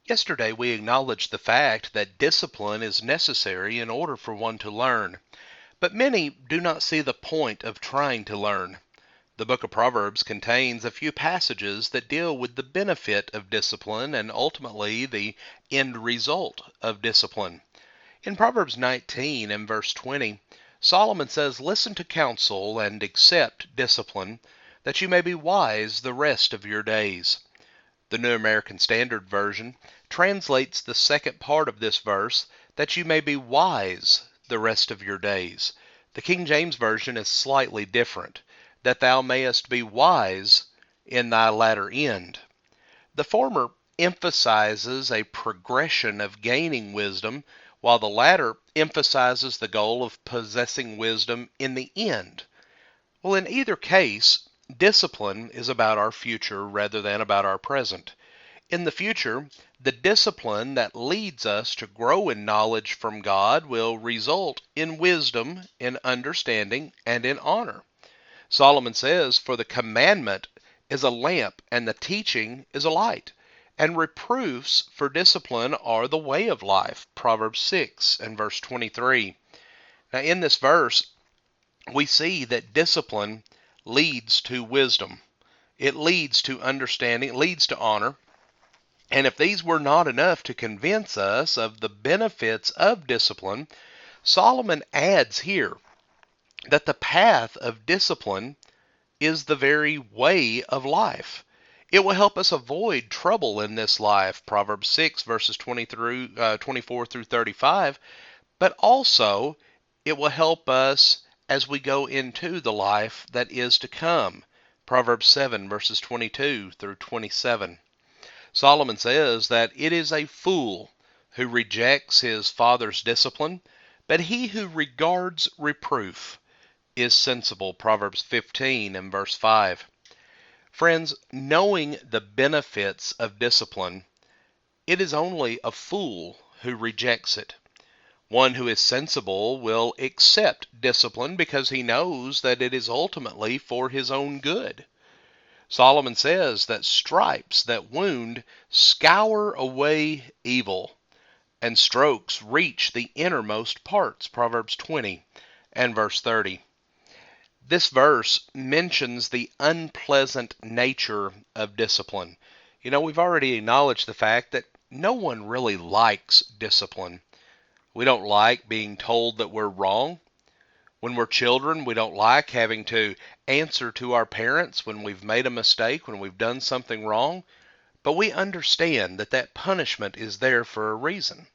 Yesterday, we acknowledged the fact that discipline is necessary in order for one to learn, but many do not see the point of trying to learn. The book of Proverbs contains a few passages that deal with the benefit of discipline and ultimately the end result of discipline. In Proverbs 19 and verse 20, Solomon says, "Listen to counsel and accept discipline, that you may be wise the rest of your days." The New American Standard Version translates the second part of this verse, that you may be wise the rest of your days. The King James Version is slightly different, that thou mayest be wise in thy latter end. The former emphasizes a progression of gaining wisdom, while the latter emphasizes the goal of possessing wisdom in the end. Well, in either case, discipline is about our future rather than about our present. In the future, the discipline that leads us to grow in knowledge from God will result in wisdom, in understanding, and in honor. Solomon says, "For the commandment is a lamp, and the teaching is a light, and reproofs for discipline are the way of life." Proverbs 6 and verse 23. Now, in this verse, we see that discipline leads to wisdom. It leads to understanding. It leads to honor. And if these were not enough to convince us of the benefits of discipline, Solomon adds here that the path of discipline is the very way of life. It will help us avoid trouble in this life, Proverbs 6 verses 24 through 35, but also it will help us as we go into the life that is to come, Proverbs 7 verses 22 through 27. Solomon says that it is a fool who rejects his father's discipline, but he who regards reproof is sensible, Proverbs 15 and verse 5. Friends, knowing the benefits of discipline, it is only a fool who rejects it. One who is sensible will accept discipline because he knows that it is ultimately for his own good. Solomon says that stripes that wound scour away evil, and strokes reach the innermost parts, Proverbs 20 and verse 30. This verse mentions the unpleasant nature of discipline. We've already acknowledged the fact that no one really likes discipline. We don't like being told that we're wrong. When we're children, we don't like having to answer to our parents when we've made a mistake, when we've done something wrong. But we understand that punishment is there for a reason.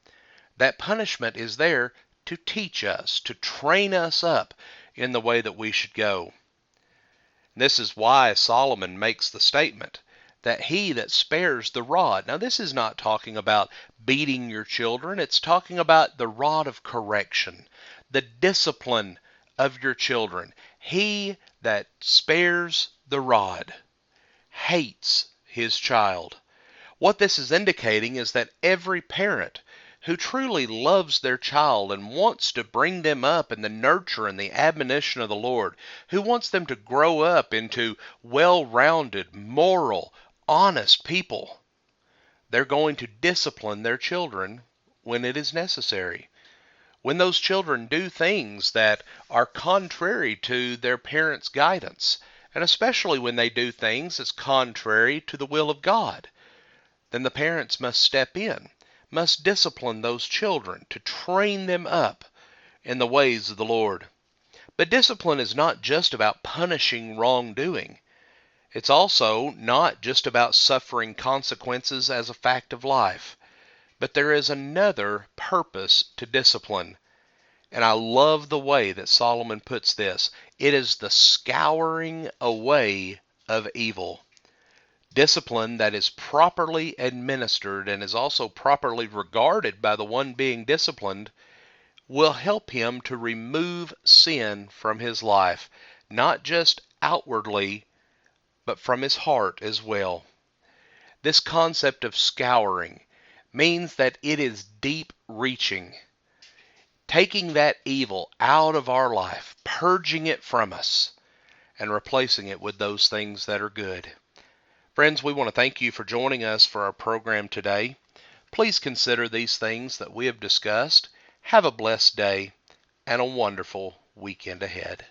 That punishment is there to teach us, to train us up in the way that we should go. This is why Solomon makes the statement that he that spares the rod. Now, this is not talking about beating your children. It's talking about the rod of correction, the discipline of your children. He that spares the rod hates his child. What this is indicating is that every parent who truly loves their child and wants to bring them up in the nurture and the admonition of the Lord, who wants them to grow up into well-rounded, moral, honest people, they're going to discipline their children when it is necessary. When those children do things that are contrary to their parents' guidance, and especially when they do things that's contrary to the will of God, then the parents must step in, must discipline those children to train them up in the ways of the Lord. But discipline is not just about punishing wrongdoing. It's also not just about suffering consequences as a fact of life. But there is another purpose to discipline. And I love the way that Solomon puts this. It is the scouring away of evil. Discipline that is properly administered and is also properly regarded by the one being disciplined will help him to remove sin from his life, not just outwardly, but from his heart as well. This concept of scouring means that it is deep-reaching, taking that evil out of our life, purging it from us, and replacing it with those things that are good. Friends, we want to thank you for joining us for our program today. Please consider these things that we have discussed. Have a blessed day and a wonderful weekend ahead.